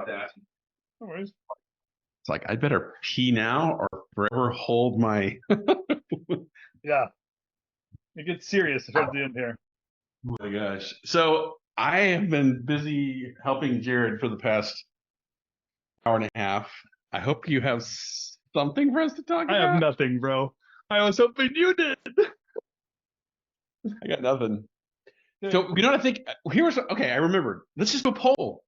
that. No worries. It's like, I'd better pee now or forever hold my... Yeah. It gets serious towards the end here. Oh my gosh. So I have been busy helping Jared for the past hour and a half. I hope you have something for us to talk about. I have nothing, bro. I was hoping you did. I got nothing. So, you know what I think? Okay, I remembered. Let's just do a poll.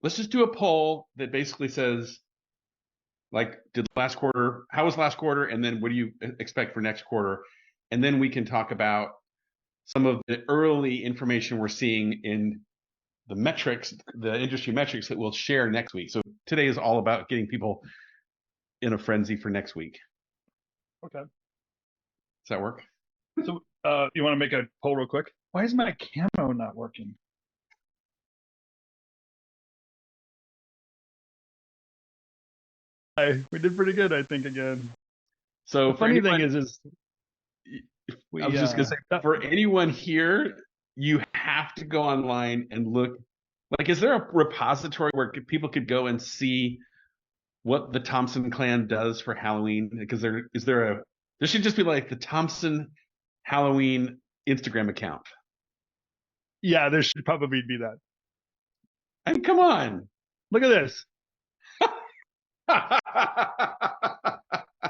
Let's just do a poll that basically says, like, how was last quarter? And then what do you expect for next quarter? And then we can talk about some of the early information we're seeing in the metrics, the industry metrics that we'll share next week. So today is all about getting people in a frenzy for next week. Okay. Does that work? So you want to make a poll real quick? Why is my camo not working? We did pretty good, I think, again. So the funny thing is I was just gonna say, for anyone here, you have to go online and look. Like, is there a repository where people could go and see what the Thompson clan does for Halloween? Because there should just be like the Thompson Halloween Instagram account. Yeah, there should probably be that. I mean, come on. Look at this.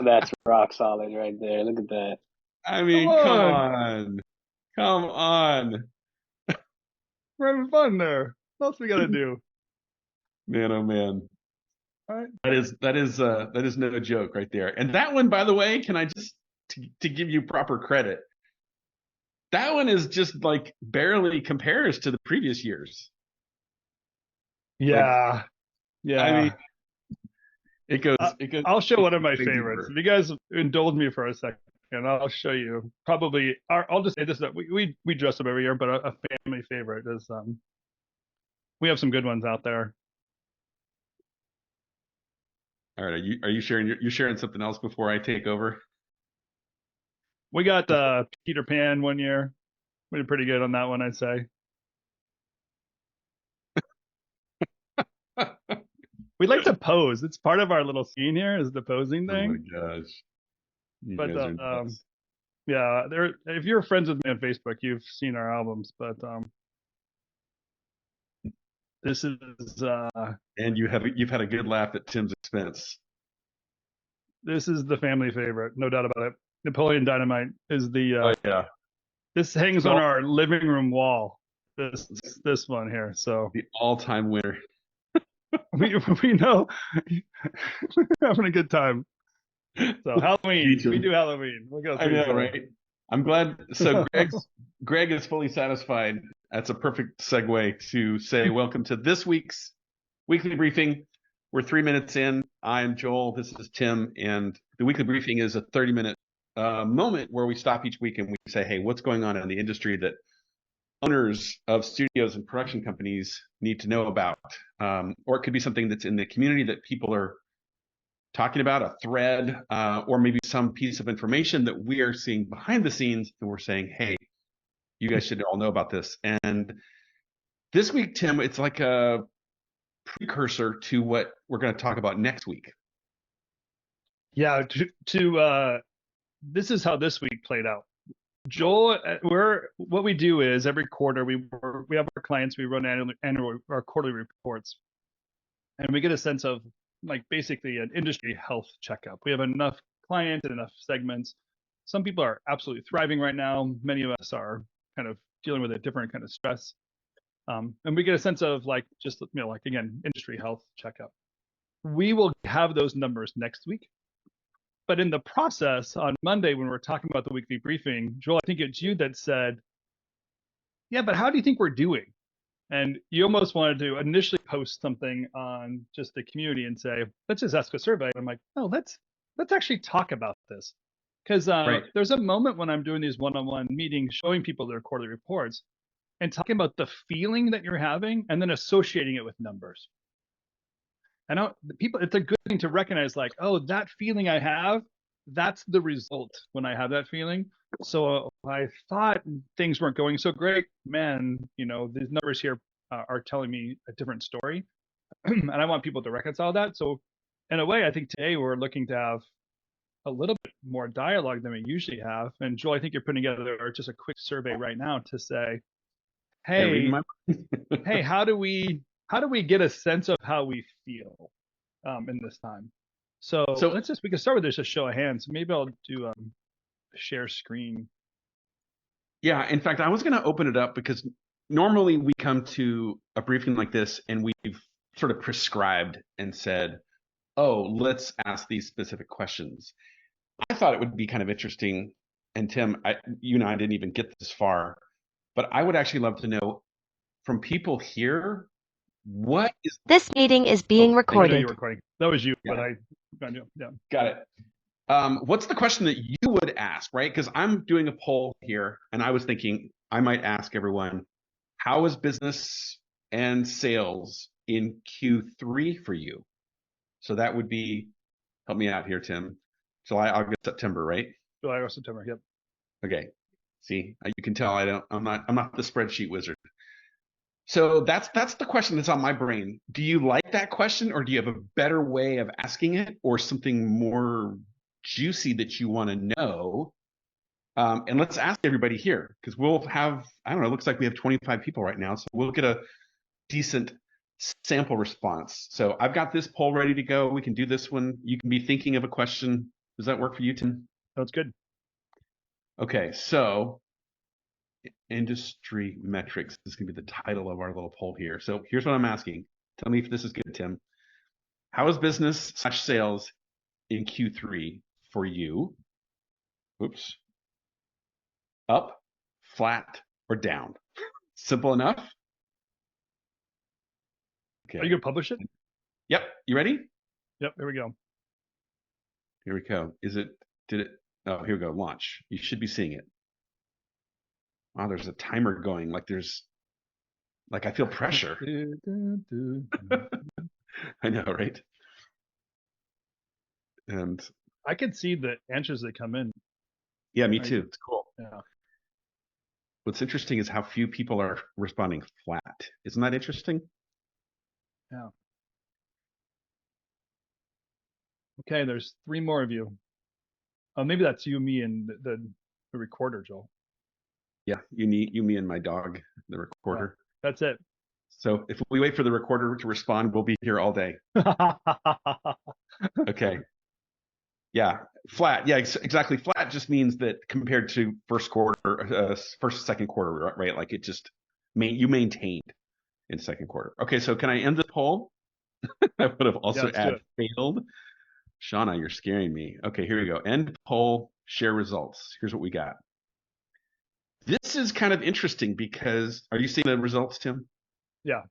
That's rock solid right there. Look at that. I mean, come on. Come on. We're having fun there. What else we gotta do? Man, oh man. All right. That is no joke right there. And that one, by the way, can I just to give you proper credit, that one is just like barely compares to the previous years. Yeah. Like, yeah. I mean, it goes. I'll show one of my favorites. If you guys indulge me for a second, I'll show you. Probably, I'll just say this: that we dress up every year, but a family favorite is we have some good ones out there. All right, are you sharing? You're sharing something else before I take over? We got Peter Pan one year. We did pretty good on that one, I'd say. We like to pose. It's part of our little scene here, is the posing thing. Oh my gosh! But yeah, if you're friends with me on Facebook, you've seen our albums. But this is and you've had a good laugh at Tim's expense. This is the family favorite, no doubt about it. Napoleon Dynamite is the oh yeah. This hangs on our living room wall. This one here. So the all-time winner. we know we're having a good time. So Halloween, we do Halloween. We'll go. I know, right? I'm glad. So Greg is fully satisfied. That's a perfect segue to say welcome to this week's weekly briefing. We're 3 minutes in. I'm Joel. This is Tim, and the weekly briefing is a 30-minute moment where we stop each week and we say, "Hey, what's going on in the industry that owners of studios and production companies need to know about?" Or it could be something that's in the community that people are talking about, a thread, or maybe some piece of information that we are seeing behind the scenes, and we're saying, "Hey, you guys should all know about this." And this week, Tim, it's like a precursor to what we're going to talk about next week. Yeah, this is how this week played out. Joel, what we do is every quarter we have our clients, we run annual our quarterly reports, and we get a sense of like basically an industry health checkup. We have enough clients and enough segments. Some people are absolutely thriving right now. Many of us are kind of dealing with a different kind of stress. And we get a sense of like just like again, industry health checkup. We will have those numbers next week. But in the process on Monday, when we're talking about the weekly briefing, Joel, I think it's you that said, "Yeah, but how do you think we're doing?" And you almost wanted to initially post something on just the community and say, "Let's just ask a survey." And I'm like, "No, let's actually talk about this," because there's a moment when I'm doing these one-on-one meetings, showing people their quarterly reports and talking about the feeling that you're having, and then associating it with numbers. I know people, it's a good thing to recognize, like, oh, that feeling I have, that's the result when I have that feeling. So I thought things weren't going so great, man, these numbers here are telling me a different story. and I want people to reconcile that. So in a way, I think today we're looking to have a little bit more dialogue than we usually have. And Joel, I think you're putting together just a quick survey right now to say, hey, hey, how do we get a sense of how we feel in this time? So we can start with just a show of hands. Maybe I'll do share screen. Yeah, in fact, I was going to open it up because normally we come to a briefing like this and we've sort of prescribed and said, oh, let's ask these specific questions. I thought it would be kind of interesting, and Tim, you and I didn't even get this far, but I would actually love to know from people here, what is... This meeting is being recorded. I know you're recording. That was you, yeah. But Got it. What's the question that you would ask, right? Because I'm doing a poll here, and I was thinking I might ask everyone, how is business and sales in Q3 for you? So that would be, help me out here, Tim. July, August, September, right? July, August, September. Yep. Okay. See, you can tell I'm not the spreadsheet wizard. So that's the question that's on my brain. Do you like that question, or do you have a better way of asking it, or something more juicy that you want to know? And let's ask everybody here, because we'll have, I don't know, it looks like we have 25 people right now, so we'll get a decent sample response. So I've got this poll ready to go. We can do this one. You can be thinking of a question. Does that work for you, Tim? That's good. Okay, so industry metrics is going to be the title of our little poll here. So here's what I'm asking. Tell me if this is good, Tim. How is business/sales in Q3 for you? Oops. Up, flat, or down? Simple enough? Okay. Are you going to publish it? Yep. You ready? Yep. Here we go. Here we go. Oh, here we go. Launch. You should be seeing it. Wow, there's a timer going. Like I feel pressure. I know, right? And I can see the answers that come in. Yeah, me too. It's cool. Yeah. What's interesting is how few people are responding flat. Isn't that interesting? Yeah. Okay, there's 3 more of you. Maybe that's you, me, and the recorder, Joel. Yeah, you, me, and my dog, the recorder. Yeah, that's it. So if we wait for the recorder to respond, we'll be here all day. Okay. Yeah, flat. Yeah, exactly. Flat just means that compared to first, second quarter, right? Like it just, you maintained in second quarter. Okay, so can I end the poll? I would have also added failed. Shauna, you're scaring me. Okay, here we go. End poll, share results. Here's what we got. This is kind of interesting because, are you seeing the results, Tim? Yeah.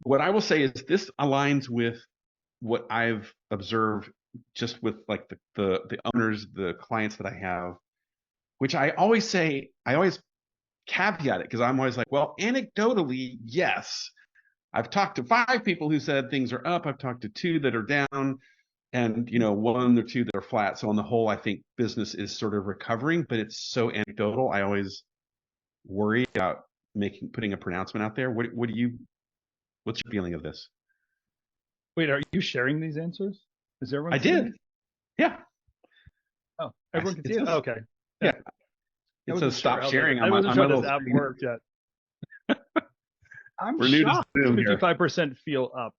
What I will say is this aligns with what I've observed just with like the owners, the clients that I have, which I always caveat it because I'm always like, well, anecdotally, yes. I've talked to 5 people who said things are up. I've talked to 2 that are down, and 1 or 2 that are flat. So on the whole, I think business is sort of recovering, but it's so anecdotal. I always worry about putting a pronouncement out there. What's your feeling of this? Wait, are you sharing these answers? Is everyone? I did. Yeah. Oh, everyone can see it. Oh, okay. Yeah. It says stop sharing. I wasn't sure this app worked yet. We're shocked. 55% feel up.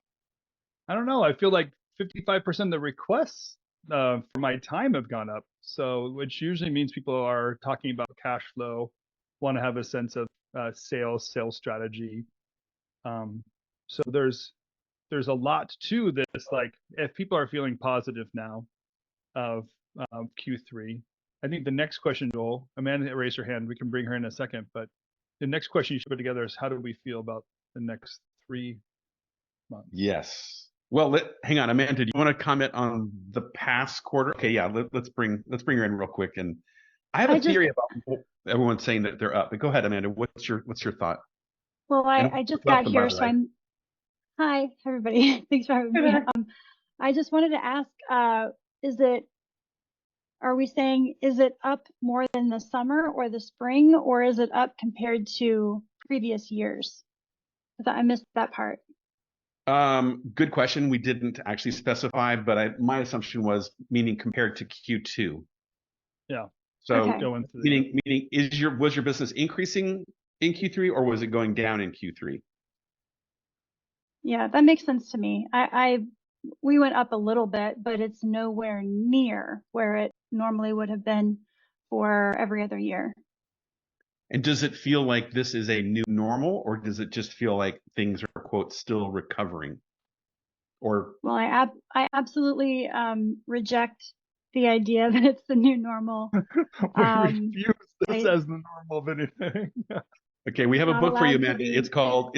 I don't know. I feel like 55% of the requests for my time have gone up. So, which usually means people are talking about cash flow, want to have a sense of sales strategy. So there's a lot to this. Like if people are feeling positive now of Q3, I think the next question, Joel, Amanda raised her hand. We can bring her in a second, but the next question you should put together is how do we feel about the next 3 months? Yes. Well, hang on, Amanda. Do you want to comment on the past quarter? Okay, yeah. Let's bring her in real quick. And I have a theory about everyone saying that they're up. But go ahead, Amanda. What's your thought? Well, I just got here, so I'm. Hi, everybody. Thanks for having me. I just wanted to ask: are we saying is it up more than the summer or the spring, or is it up compared to previous years? I missed that part. Good question. We didn't actually specify, but my assumption was meaning compared to Q2. Yeah. So Okay. meaning was your business increasing in Q3 or was it going down in Q3? Yeah, that makes sense to me. We went up a little bit, but it's nowhere near where it normally would have been for every other year. And does it feel like this is a new normal, or does it just feel like things are, quote, still recovering? Or Well, I absolutely reject the idea that it's the new normal. We refuse this as the normal of anything. okay, we have a Not book for you, allowed to Amanda. be. It's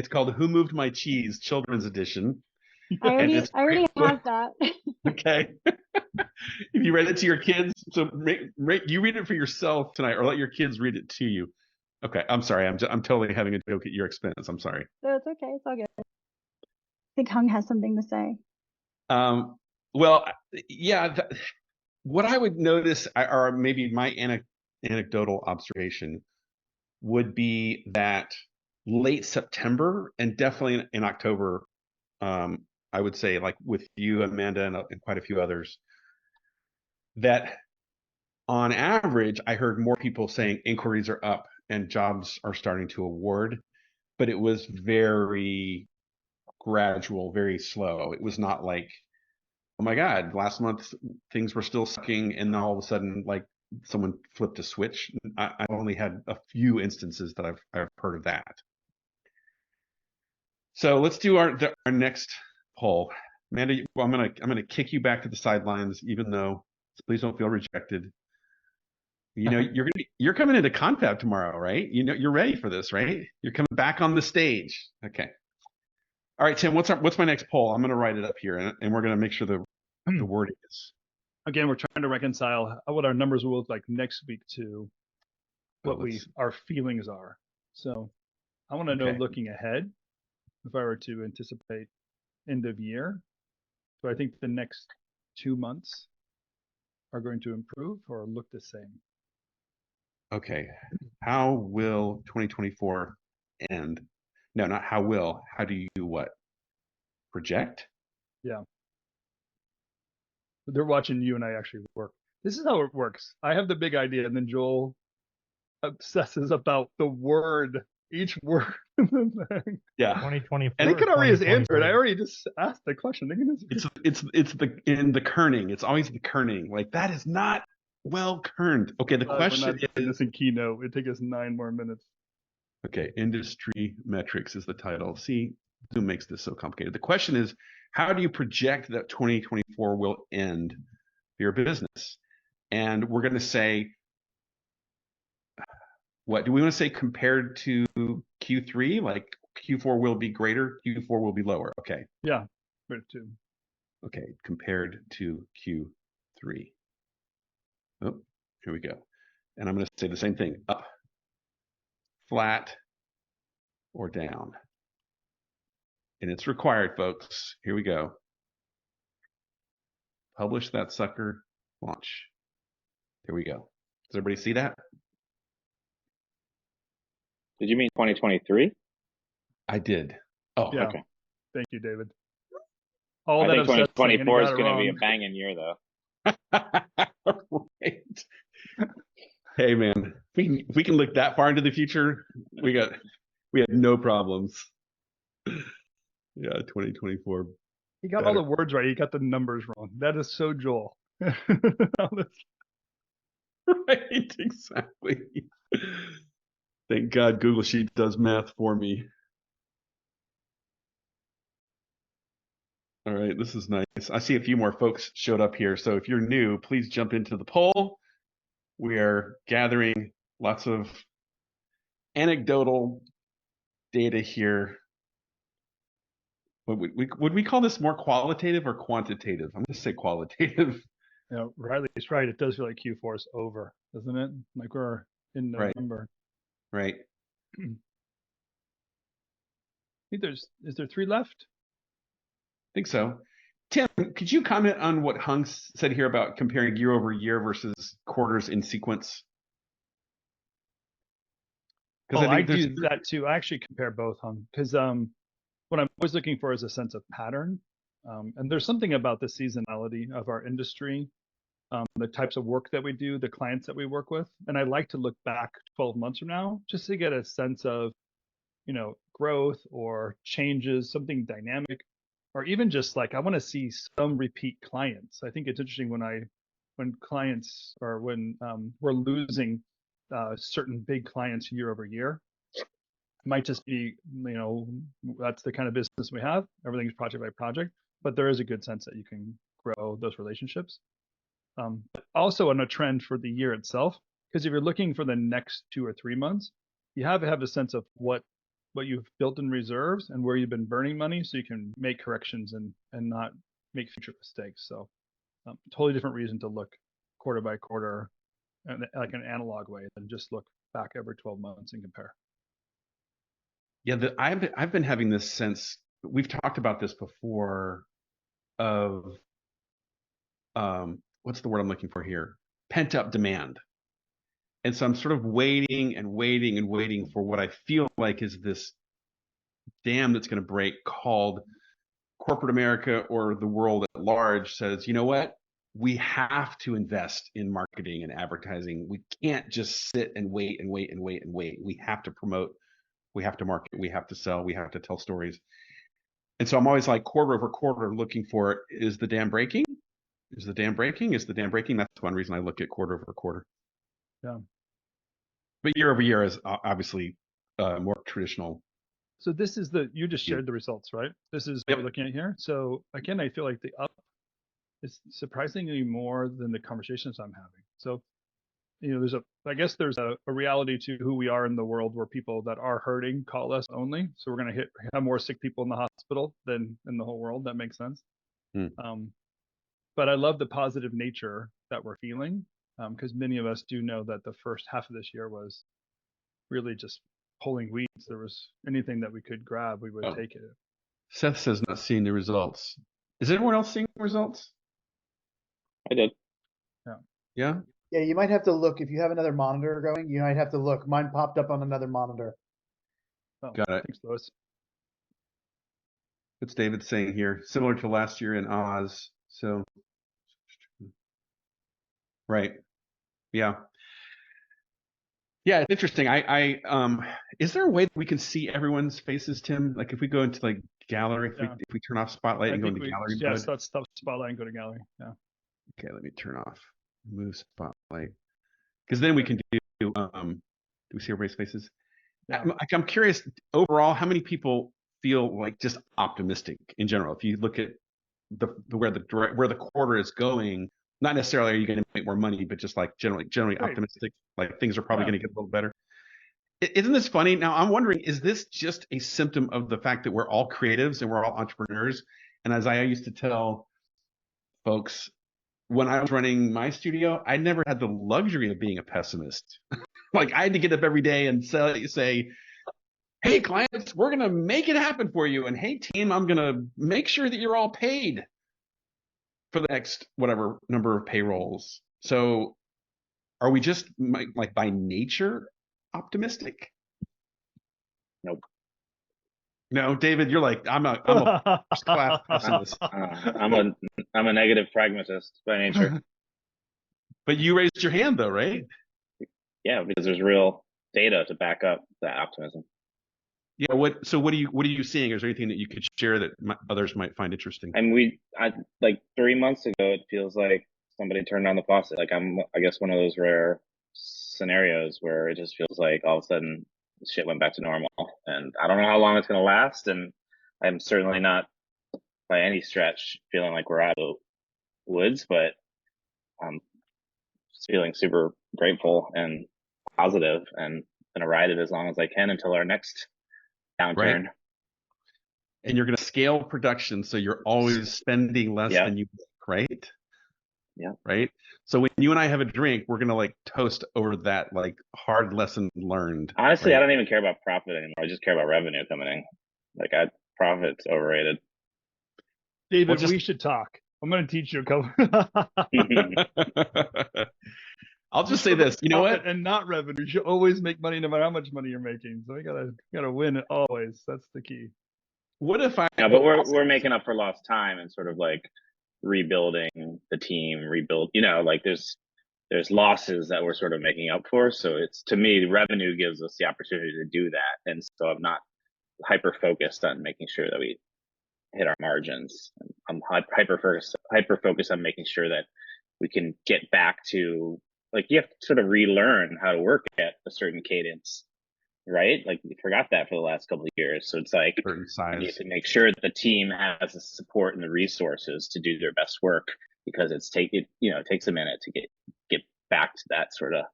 called "Who Moved My Cheese?" Children's Edition. I And it's already great book. have that. Okay. If you read it to your kids, so you read it for yourself tonight, or let your kids read it to you. Okay, I'm sorry. I'm totally having a joke at your expense. I'm sorry. No, it's okay. It's all good. I think Hung has something to say. Well, yeah. What I would notice, or maybe my anecdotal observation, would be that late September and definitely in October, I would say, like with you, Amanda, and quite a few others, that on average, I heard more people saying inquiries are up and jobs are starting to award, but it was very gradual, very slow. It was not like, oh my God, last month things were still sucking, and then all of a sudden, like someone flipped a switch. I only had a few instances that I've heard of that. So let's do our next poll. Amanda, I'm gonna kick you back to the sidelines, even though please don't feel rejected. You know, you're coming into Confab tomorrow, right? You know, you're ready for this, right? You're coming back on the stage. Okay. All right, Tim, what's my next poll? I'm gonna write it up here, and we're gonna make sure the wording is. Again, we're trying to reconcile what our numbers will look like next week to what our feelings are. So I want to know, looking ahead, if I were to anticipate end of year, do I think the next 2 months are going to improve or look the same? Okay. How will 2024 end? No, not how will. How do you what? Project? Yeah. They're watching you and I actually work. This is how it works. I have the big idea, and then Joel obsesses about each word in the thing. Yeah. 2024. And it could already just answer it. I already just asked the question. It's the kerning. It's always the kerning. Like, that is not well kerned. Okay, the question is this in Keynote. It'd take us 9 more minutes. Okay, industry metrics is the title. See, Zoom makes this so complicated. The question is, how do you project that 2024 will end for your business? And we're going to say, what do we want to say compared to Q3? Like Q4 will be greater, Q4 will be lower. Okay. Yeah, greater too. Okay, compared to Q3. Oh, here we go. And I'm going to say the same thing, up, flat, or down. And it's required, folks. Here we go. Publish that sucker, launch. There we go. Does everybody see that? Did you mean 2023? I did. Oh, yeah. Okay. Thank you, David. I think 2024 is going to be a banging year, though. Right. Hey, man, if we can look that far into the future, we have no problems. Yeah, 2024. He got all the words right. He got the numbers wrong. That is so Joel. Right, exactly. Thank God Google Sheet does math for me. All right, this is nice. I see a few more folks showed up here. So if you're new, please jump into the poll. We are gathering lots of anecdotal data here. Would we call this more qualitative or quantitative? I'm going to say qualitative. You know, Riley's right. It does feel like Q4 is over, doesn't it? Like we're in November. Right. I think is there 3 left? I think so. Tim, could you comment on what Hung said here about comparing year over year versus quarters in sequence? I do that too. I actually compare both, Hung, because what I'm always looking for is a sense of pattern. And there's something about the seasonality of our industry, the types of work that we do, the clients that we work with. And I like to look back 12 months from now just to get a sense of, growth or changes, something dynamic, or even just like I want to see some repeat clients. I think it's interesting when clients or when we're losing certain big clients year over year. It might just be, that's the kind of business we have. Everything's project by project, but there is a good sense that you can grow those relationships. But also on a trend for the year itself, because if you're looking for the next 2 or 3 months, you have to have a sense of what you've built in reserves and where you've been burning money, so you can make corrections and not make future mistakes. So totally different reason to look quarter by quarter, and like an analog way, than just look back every 12 months and compare. Yeah, I've been having this sense. We've talked about this before. Of what's the word I'm looking for here? Pent up demand. And so I'm sort of waiting and waiting and waiting for what I feel like is this dam that's going to break, called corporate America, or the world at large says, you know what? We have to invest in marketing and advertising. We can't just sit and wait and wait and wait and wait. We have to promote. We have to market. We have to sell. We have to tell stories. And so I'm always like quarter over quarter looking for, is the dam breaking? Is the dam breaking? Is the dam breaking? That's one reason I look at quarter over quarter. Yeah. But year over year is obviously more traditional. So this is you just shared the results, right? This is what we're looking at here. So again, I feel like the up is surprisingly more than the conversations I'm having. So, I guess there's a reality to who we are in the world, where people that are hurting call us only. So we're going to have more sick people in the hospital than in the whole world. That makes sense. But I love the positive nature that we're feeling, because many of us do know that the first half of this year was really just pulling weeds. There was anything that we could grab, we would take it. Seth says not seeing the results. Is anyone else seeing the results? I did. Yeah. Yeah, you might have to look. If you have another monitor going, you might have to look. Mine popped up on another monitor. Oh, got it. Thanks, Lois. What's David saying here? Similar to last year in Oz. So, right. Yeah. Yeah, it's interesting. I is there a way that we can see everyone's faces, Tim? Like if we go into like gallery, if we turn off Spotlight and go into gallery mode? Yes, let's stop Spotlight and go to gallery. Yeah. Okay, let me turn off. Move Spotlight. Because then we can do we see everybody's faces? Yeah. I'm curious, overall, how many people feel like just optimistic in general? If you look at where the quarter is going, not necessarily are you going to make more money, but just like generally optimistic, like things are probably going to get a little better. Isn't this funny? Now I'm wondering, is this just a symptom of the fact that we're all creatives and we're all entrepreneurs? And as I used to tell folks, when I was running my studio, I never had the luxury of being a pessimist. Like I had to get up every day and say, hey clients, we're going to make it happen for you. And hey team, I'm going to make sure that you're all paid for the next whatever number of payrolls. So are we just like by nature optimistic? Nope. No, David, you're like, I'm a first class pessimist. I'm a negative pragmatist by nature. But you raised your hand though, right? Yeah, because there's real data to back up that optimism. Yeah. What are you seeing? Is there anything that you could share that others might find interesting? And like 3 months ago, it feels like somebody turned on the faucet. Like I guess one of those rare scenarios where it just feels like all of a sudden shit went back to normal. And I don't know how long it's going to last. And I'm certainly not by any stretch feeling like we're out of the woods, but I'm just feeling super grateful and positive and going to ride it as long as I can until our next downturn. Right. And you're going to scale production, so you're always spending less than you make, right? Yeah. Right. So when you and I have a drink, we're going to like toast over that like hard lesson learned. Honestly, right? I don't even care about profit anymore. I just care about revenue coming in. Like profit's overrated. David, we should talk. I'm going to teach you a couple. I'll just say this, you know what? And not revenue. You always make money no matter how much money you're making. So you gotta win it always. That's the key. What if I? Yeah, but we're making up for lost time and sort of like rebuilding the team, like there's losses that we're sort of making up for. So it's, to me, revenue gives us the opportunity to do that. And so I'm not hyper focused on making sure that we hit our margins. I'm hyper focused on making sure that we can get back to, like, you have to sort of relearn how to work at a certain cadence, right? Like, we forgot that for the last couple of years. So it's like, certain I need size. to make sure that the team has the support and the resources to do their best work, because it takes a minute to get back to that sort of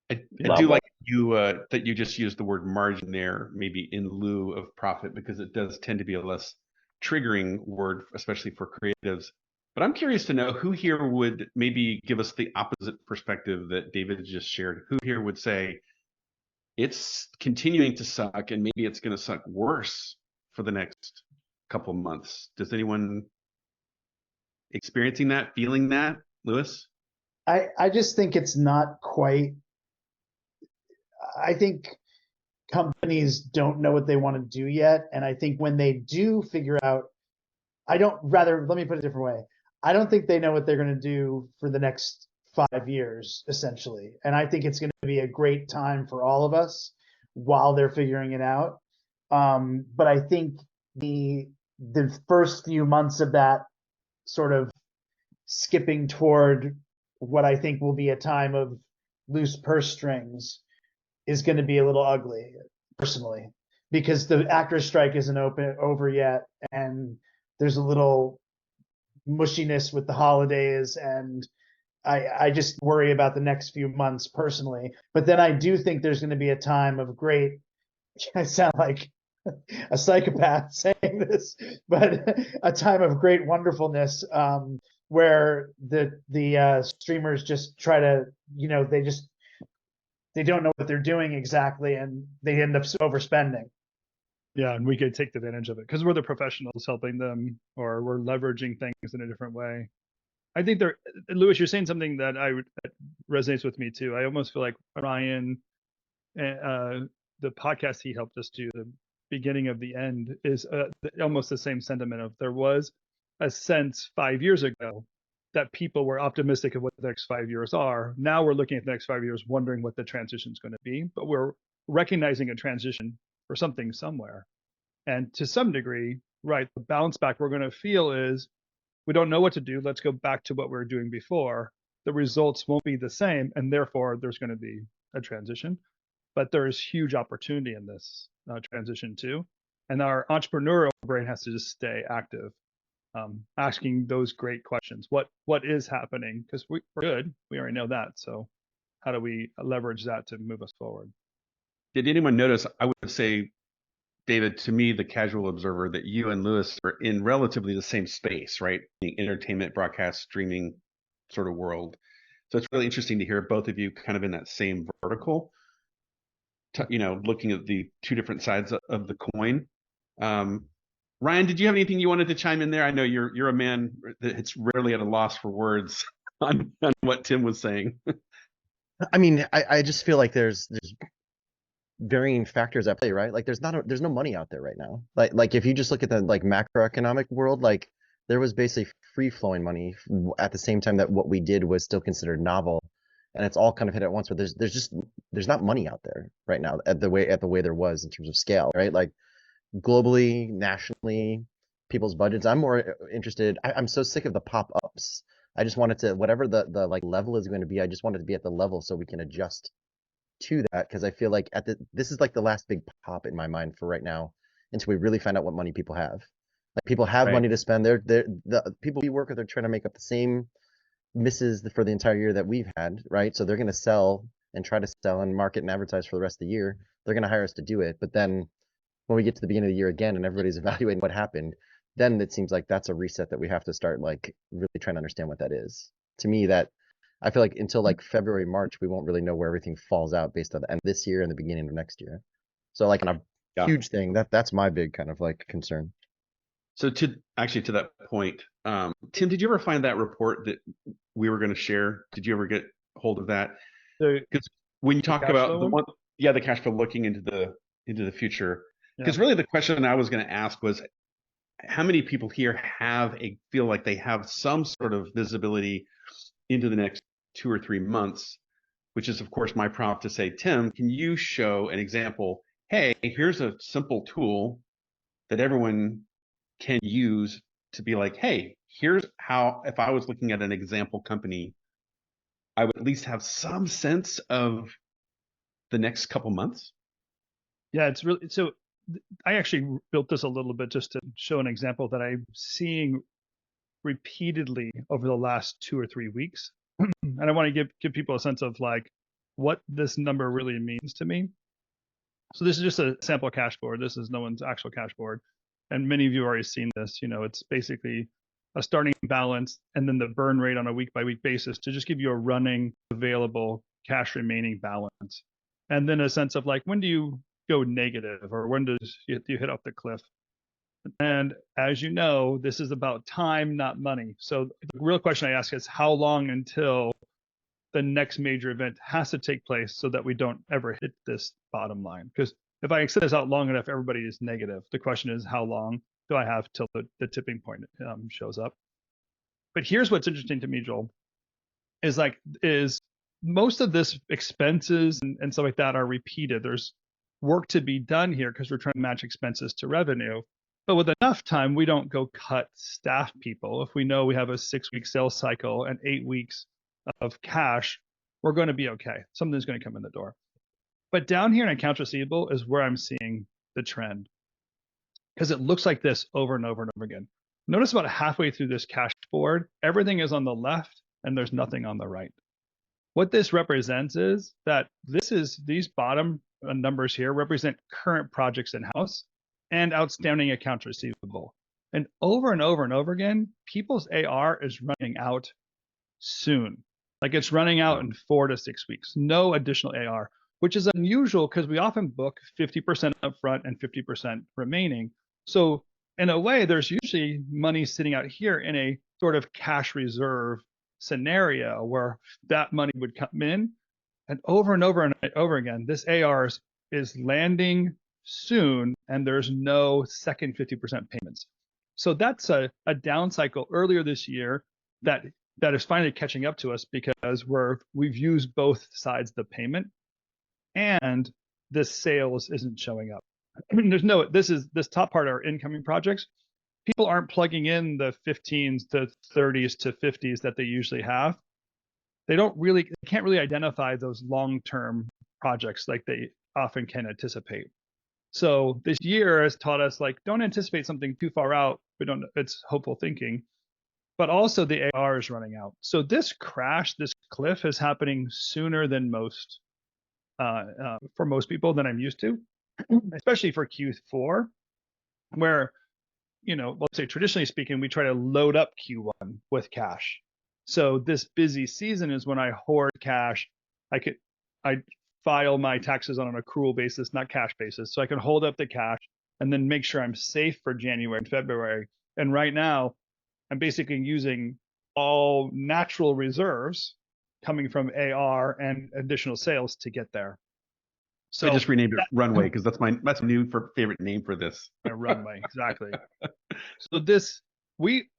I level. do like that you just used the word margin there, maybe in lieu of profit, because it does tend to be a less triggering word, especially for creatives. But I'm curious to know who here would maybe give us the opposite perspective that David just shared. Who here would say it's continuing to suck and maybe it's going to suck worse for the next couple months? Does anyone experiencing that, feeling that, Lewis? I just think it's not quite. I think companies don't know what they want to do yet. And I think when they do figure out, let me put it a different way. I don't think they know what they're going to do for the next 5 years, essentially. And I think it's going to be a great time for all of us while they're figuring it out. But I think the first few months of that sort of skipping toward what I think will be a time of loose purse strings is going to be a little ugly, personally, because the actors' strike isn't over yet, and there's a little mushiness with the holidays, and I just worry about the next few months personally. But then I do think there's going to be a time of great, I sound like a psychopath saying this, but a time of great wonderfulness, where the streamers just try to, they don't know what they're doing exactly, and they end up overspending. Yeah, and we could take advantage of it because we're the professionals helping them, or we're leveraging things in a different way. I think Lewis, you're saying something that that resonates with me too. I almost feel like Ryan, the podcast he helped us do, the beginning of the end, is almost the same sentiment of, there was a sense 5 years ago that people were optimistic of what the next 5 years are. Now we're looking at the next 5 years, wondering what the transition is going to be, but we're recognizing a transition for something somewhere. And to some degree, right, the bounce back we're going to feel is, we don't know what to do. Let's go back to what we were doing before. The results won't be the same, and therefore there's going to be a transition. But there is huge opportunity in this transition too. And our entrepreneurial brain has to just stay active, asking those great questions. What is happening? Because we're good. We already know that. So how do we leverage that to move us forward? Did anyone notice, I would say, David, to me, the casual observer, that you and Lewis are in relatively the same space, right? The entertainment, broadcast, streaming sort of world. So it's really interesting to hear both of you kind of in that same vertical, looking at the two different sides of the coin. Ryan, did you have anything you wanted to chime in there? I know you're a man that's rarely at a loss for words on what Tim was saying. I mean, I just feel like there's varying factors at play, right? Like there's no money out there right now. Like if you just look at the like macroeconomic world, like there was basically free flowing money at the same time that what we did was still considered novel, and it's all kind of hit at once. But there's not money out there right now at the way there was in terms of scale, right? Like globally, nationally, people's budgets. I'm more interested. I'm so sick of the pop-ups. I just wanted to, whatever the like level is going to be, I just wanted to be at the level so we can adjust to that, because I feel like this is like the last big pop in my mind for right now until we really find out what money people have. Like people have money to spend. The people we work with are trying to make up the same misses for the entire year that we've had, right? So they're going to sell and try to sell and market and advertise for the rest of the year. They're going to hire us to do it. But then when we get to the beginning of the year again and everybody's evaluating what happened, then it seems like that's a reset that we have to start like really trying to understand what that is. To me, that I feel like until like February, March, we won't really know where everything falls out based on the end of this year and the beginning of next year. So like on a huge thing, that's my big kind of like concern. So to that point, Tim, did you ever find that report that we were going to share? Did you ever get hold of that? Because when you talk about the cash flow looking into the future, Because really the question I was going to ask was, how many people here feel like they have some sort of visibility into the next 2 or 3 months, which is of course my prompt to say, Tim, can you show an example? Hey, here's a simple tool that everyone can use to be like, hey, here's how, if I was looking at an example company, I would at least have some sense of the next couple months. Yeah, it's really, so I actually built this a little bit just to show an example that I'm seeing repeatedly over the last 2 or 3 weeks. And I want to give people a sense of like what this number really means to me. So this is just a sample cash board. This is no one's actual cash board. And many of you have already seen this. You know, it's basically a starting balance and then the burn rate on a week by week basis to just give you a running available cash remaining balance. And then a sense of like, when do you go negative, or when does you hit off the cliff? And as you know, this is about time, not money. So the real question I ask is, how long until the next major event has to take place so that we don't ever hit this bottom line? Because if I extend this out long enough, everybody is negative. The question is, how long do I have till the tipping point shows up? But here's what's interesting to me, Joel, is most of this expenses and stuff like that are repeated. There's work to be done here because we're trying to match expenses to revenue. But with enough time, we don't go cut staff people. If we know we have a 6-week sales cycle and 8 weeks of cash, we're going to be okay. Something's going to come in the door. But down here in accounts receivable is where I'm seeing the trend, because it looks like this over and over and over again. Notice about halfway through this cash board, everything is on the left and there's nothing on the right. What this represents is that these bottom numbers here represent current projects in-house and outstanding accounts receivable. And over and over again, people's AR is running out soon. Like it's running out in 4 to 6 weeks, no additional AR, which is unusual because we often book 50% upfront and 50% remaining. So in a way, there's usually money sitting out here in a sort of cash reserve scenario where that money would come in. And over and over again, this AR is landing soon, and there's no second 50% payments. So that's a down cycle earlier this year that is finally catching up to us because we've used both sides of the payment, and this sales isn't showing up. This top part are incoming projects. People aren't plugging in the 15s to 30s to 50s that they usually have. They can't really identify those long-term projects like they often can anticipate. So this year has taught us, like, don't anticipate something too far out. It's hopeful thinking, but also the AR is running out. So this cliff is happening sooner than most, for most people than I'm used to, especially for Q4, where, let's say traditionally speaking, we try to load up Q1 with cash. So this busy season is when I hoard cash. I file my taxes on an accrual basis, not cash basis. So I can hold up the cash and then make sure I'm safe for January and February. And right now, I'm basically using all natural reserves coming from AR and additional sales to get there. So I just renamed it Runway because that's my new favorite name for this. Runway, exactly. So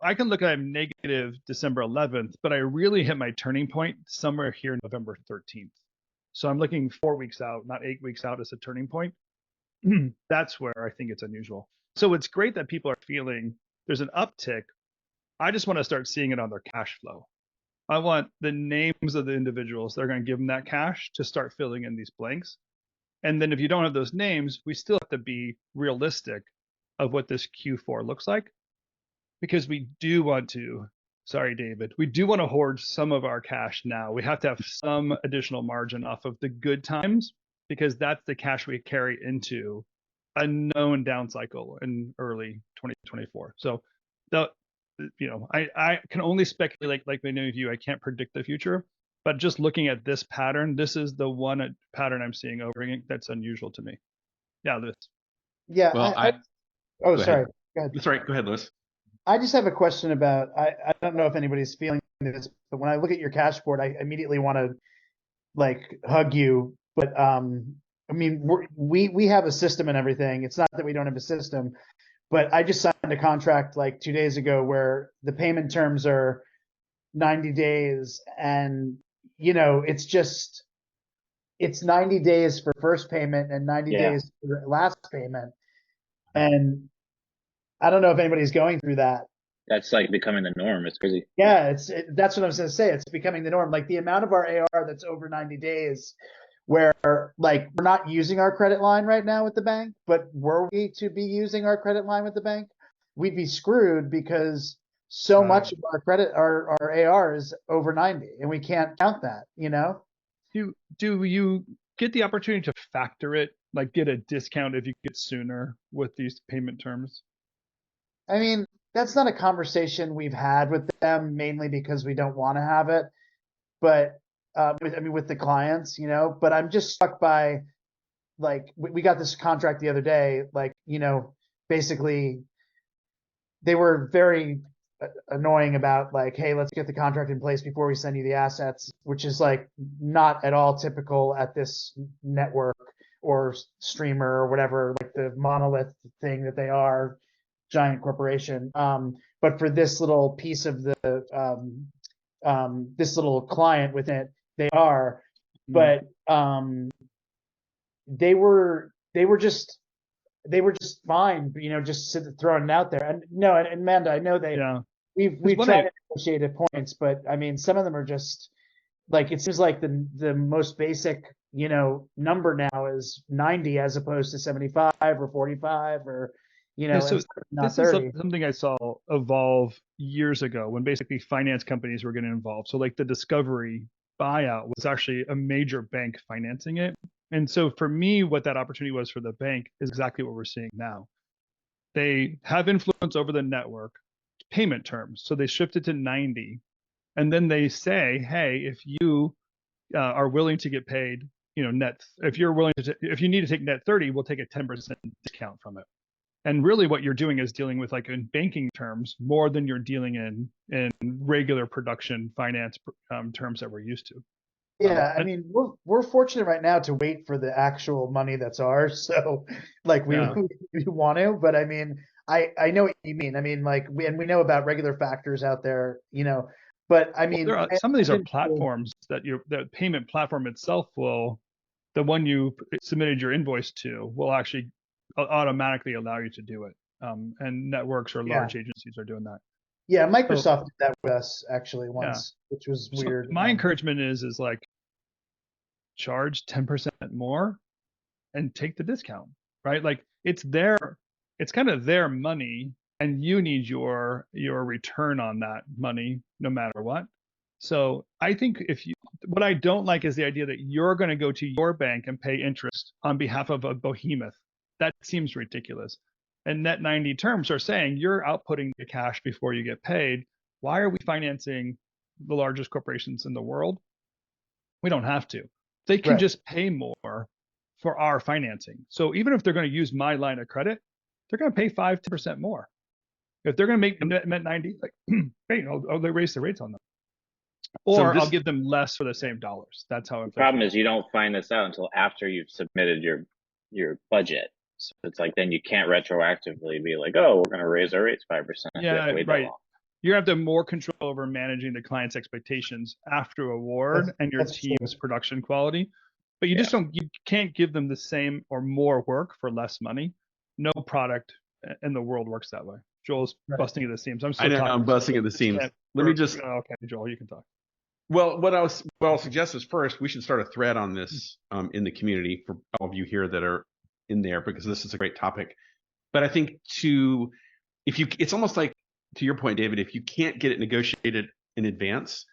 I can look at negative December 11th, but I really hit my turning point somewhere here November 13th. So I'm looking 4 weeks out, not 8 weeks out as a turning point. That's where I think it's unusual. So it's great that people are feeling there's an uptick. I just want to start seeing it on their cash flow. I want the names of the individuals that are going to give them that cash to start filling in these blanks. And then if you don't have those names, we still have to be realistic of what this Q4 looks like, because we do want to, sorry, David, we do want to hoard some of our cash now. We have to have some additional margin off of the good times, because that's the cash we carry into a known down cycle in early 2024. So I can only speculate like many of you. I can't predict the future, but just looking at this pattern, this is the one pattern I'm seeing over again that's unusual to me. Yeah, Lewis. Yeah. Well, sorry. Go ahead. That's right. Go ahead, Lewis. I just have a question about, I don't know if anybody's feeling this, but when I look at your cash board, I immediately want to like hug you. But I mean, we have a system and everything. It's not that we don't have a system, but I just signed a contract like 2 days ago where the payment terms are 90 days, and it's 90 days for first payment and 90 Yeah. days for last payment. And I don't know if anybody's going through that. That's like becoming the norm. It's crazy. Yeah, that's what I was going to say. It's becoming the norm. Like the amount of our AR that's over 90 days, where like we're not using our credit line right now with the bank, but were we to be using our credit line with the bank, we'd be screwed because so much of our AR is over 90, and we can't count that, Do you get the opportunity to factor it, like get a discount if you get sooner with these payment terms? I mean, that's not a conversation we've had with them, mainly because we don't want to have it. But with the clients, but I'm just struck by, like, we got this contract the other day, like, basically they were very annoying about like, hey, let's get the contract in place before we send you the assets, which is like not at all typical at this network or streamer or whatever, like the monolith thing that they are, giant corporation. But for this little piece of the this little client within it, they are, but they were just fine, just throwing it out there. And no, and Amanda, I know we've tried to negotiate at points, but I mean, some of them are just like, it seems like the most basic, number now is 90 as opposed to 75 or 45 or, So not this 30. is something I saw evolve years ago when basically finance companies were getting involved. So like the Discovery buyout was actually a major bank financing it. And so for me, what that opportunity was for the bank is exactly what we're seeing now. They have influence over the network payment terms. So they shift it to 90. And then they say, hey, if you are willing to get paid, net, if you need to take net 30, we'll take a 10% discount from it. And really what you're doing is dealing with, like, in banking terms more than you're dealing in regular production finance terms that we're used to. Yeah, I mean, we're fortunate right now to wait for the actual money that's ours. So like we want to, but I mean, I know what you mean. I mean, like we know about regular factors out there, but I mean, some of these are platforms that the payment platform itself the one you submitted your invoice to will actually automatically allow you to do it. And networks or large agencies are doing that. Yeah, Microsoft did that with us actually once, which was weird. My encouragement is like, charge 10% more and take the discount, right? Like it's kind of their money, and you need your return on that money no matter what. So I think what I don't like is the idea that you're going to go to your bank and pay interest on behalf of a behemoth. That seems ridiculous. And net 90 terms are saying you're outputting the cash before you get paid. Why are we financing the largest corporations in the world? We don't have to. They can just pay more for our financing. So even if they're going to use my line of credit, they're going to pay 5-10% more. If they're going to make net 90, like, hey, I'll raise the rates on them. Or I'll give them less for the same dollars. That's how. The problem is you don't find this out until after you've submitted your budget. So it's like, then you can't retroactively be like, oh, we're going to raise our rates 5%. Yeah, right. You have to have more control over managing the client's expectations after award and your team's production quality. But you you can't give them the same or more work for less money. No product in the world works that way. Joel's busting at the seams. I'm busting at the seams. Let me just. Okay, Joel, you can talk. Well, what I'll suggest is, first, we should start a thread on this in the community for all of you here that are in there, because this is a great topic. But I think it's almost like, to your point, David, if you can't get it negotiated in advance,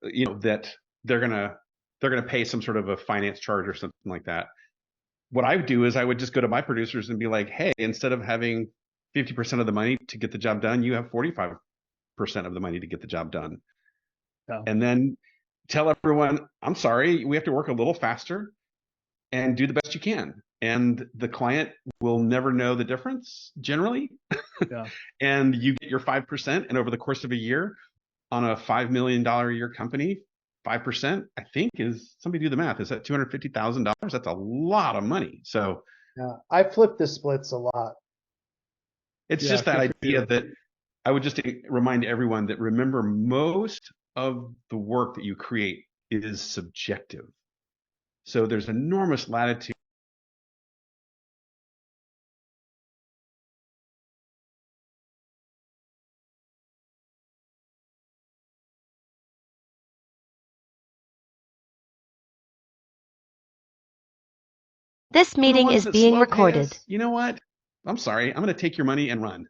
that they're gonna pay some sort of a finance charge or something like that. What I would do is I would just go to my producers and be like, hey, instead of having 50% of the money to get the job done, you have 45% of the money to get the job done. Oh. And then tell everyone, I'm sorry, we have to work a little faster and do the best you can. And the client will never know the difference generally. Yeah. And you get your 5%, and over the course of a year on a $5 million a year company, 5%, I think, is, somebody do the math, is that $250,000? That's a lot of money. So Yeah, I flip the splits a lot. it's Yeah, just that good for you. idea that I would just remind everyone that, remember, most of the work that you create is subjective. So there's enormous latitude. This meeting ones is that being slow pay recorded. us, you know what? I'm sorry. I'm going to take your money and run.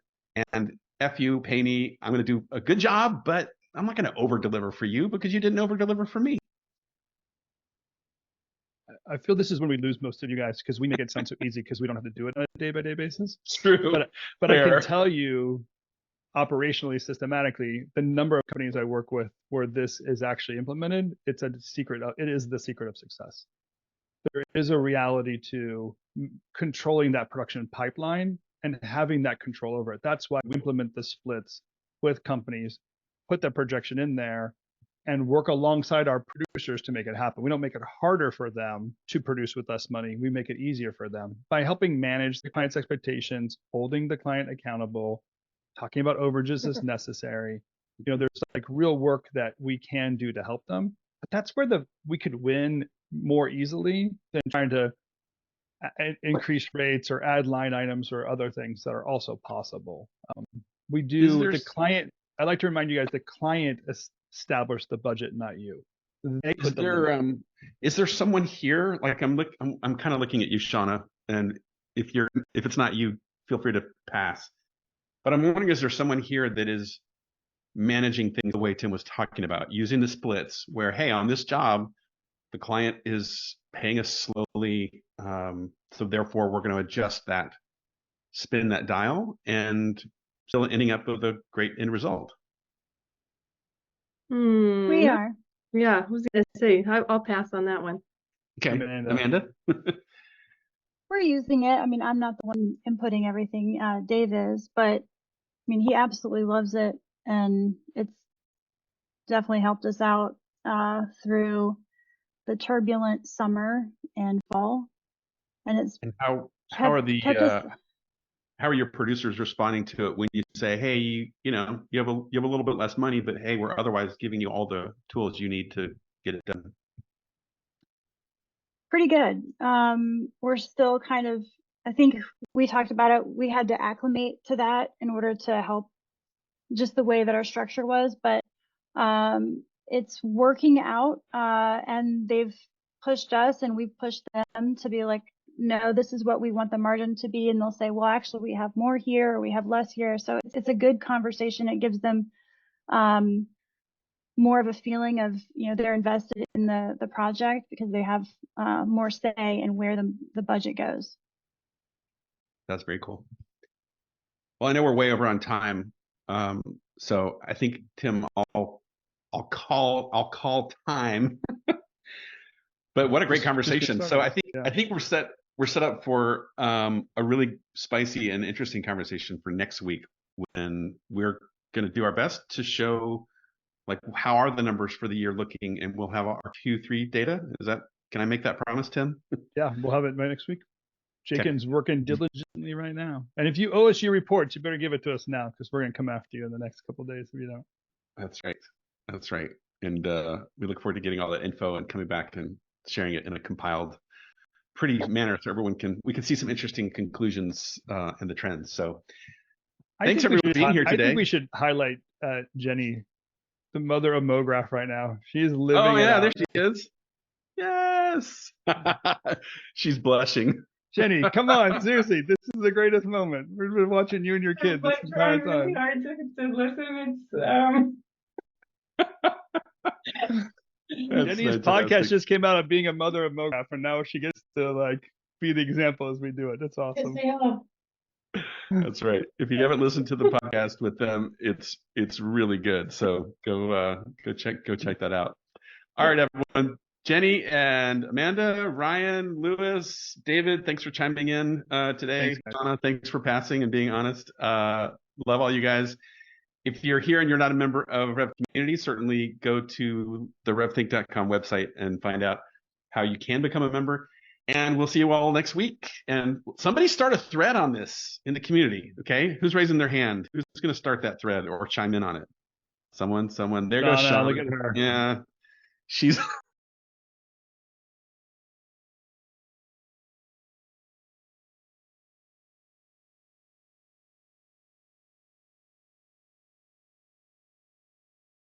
And F you, pay me. I'm going to do a good job, but I'm not going to over deliver for you because you didn't over deliver for me. I feel this is when we lose most of you guys, because we make it sound so easy because we don't have to do it on a day-by-day basis. It's true. But I can tell you, operationally, systematically, the number of companies I work with where this is actually implemented, it's a secret. It is the secret of success. There is a reality to controlling that production pipeline and having that control over it. That's why we implement the splits with companies, put the projection in there, and work alongside our producers to make it happen. We don't make it harder for them to produce with less money. We make it easier for them by helping manage the client's expectations, holding the client accountable, talking about overages as necessary. You know, there's like real work that we can do to help them. But that's where we could win more easily than trying to increase rates or add line items or other things that are also possible. We do the client. I'd like to remind you guys, the client established the budget, not you. They Is there someone here? Like I'm kind of looking at you, Shauna, and if it's not you, feel free to pass. But I'm wondering, is there someone here that is managing things the way Tim was talking about, using the splits where, hey, on this job, the client is paying us slowly, so therefore we're going to adjust that, spin that dial, and still ending up with a great end result. We are. Yeah, who's gonna say? I'll pass on that one. Okay, Amanda. We're using it. I mean, I'm not the one inputting everything. Dave is, but I mean, he absolutely loves it, and it's definitely helped us out through the turbulent summer and fall. And it's how are your producers responding to it when you say, hey, you have a little bit less money, but hey, we're otherwise giving you all the tools you need to get it done? Pretty good. We're still kind of, I think we talked about it, we had to acclimate to that in order to help just the way that our structure was, but it's working out, and they've pushed us and we've pushed them to be like, no, this is what we want the margin to be. And they'll say, well, actually we have more here or we have less here. So it's a good conversation. It gives them more of a feeling of, they're invested in the project because they have more say in where the budget goes. That's very cool. Well, I know we're way over on time. So I think, Tim, I'll call time. But what a great conversation. So I think we're set up for a really spicy and interesting conversation for next week, when we're going to do our best to show, like, how are the numbers for the year looking, and we'll have our Q3 data. Can I make that promise, Tim? Yeah, we'll have it by next week. Jaken's working diligently right now. And if you owe us your reports, you better give it to us now, because we're going to come after you in the next couple of days if you don't. That's right. And we look forward to getting all that info and coming back and sharing it in a compiled, pretty manner, so we can see some interesting conclusions and the trends. So thanks everyone for being here today. I think we should highlight Jenny, the mother of MoGraph right now. She is living. Oh yeah, there she is. Yes. She's blushing. Jenny, come on, seriously, this is the greatest moment. We've been watching you and your kids this entire time. Really hard to listen. Jenny's podcast just came out of being a mother of MoGraph, and now she gets to be the example as we do it. That's awesome. That's right. If you haven't listened to the podcast with them, it's really good. So go check that out. All right, everyone. Jenny and Amanda, Ryan, Lewis, David, thanks for chiming in today. Thanks, Shauna, thanks for passing and being honest. Love all you guys. If you're here and you're not a member of RevCommunity, certainly go to the RevThink.com website and find out how you can become a member. And we'll see you all next week. And somebody start a thread on this in the community. Okay, who's raising their hand? Who's going to start that thread or chime in on it? Someone. There goes Donna, Sean. look at her. Yeah, she's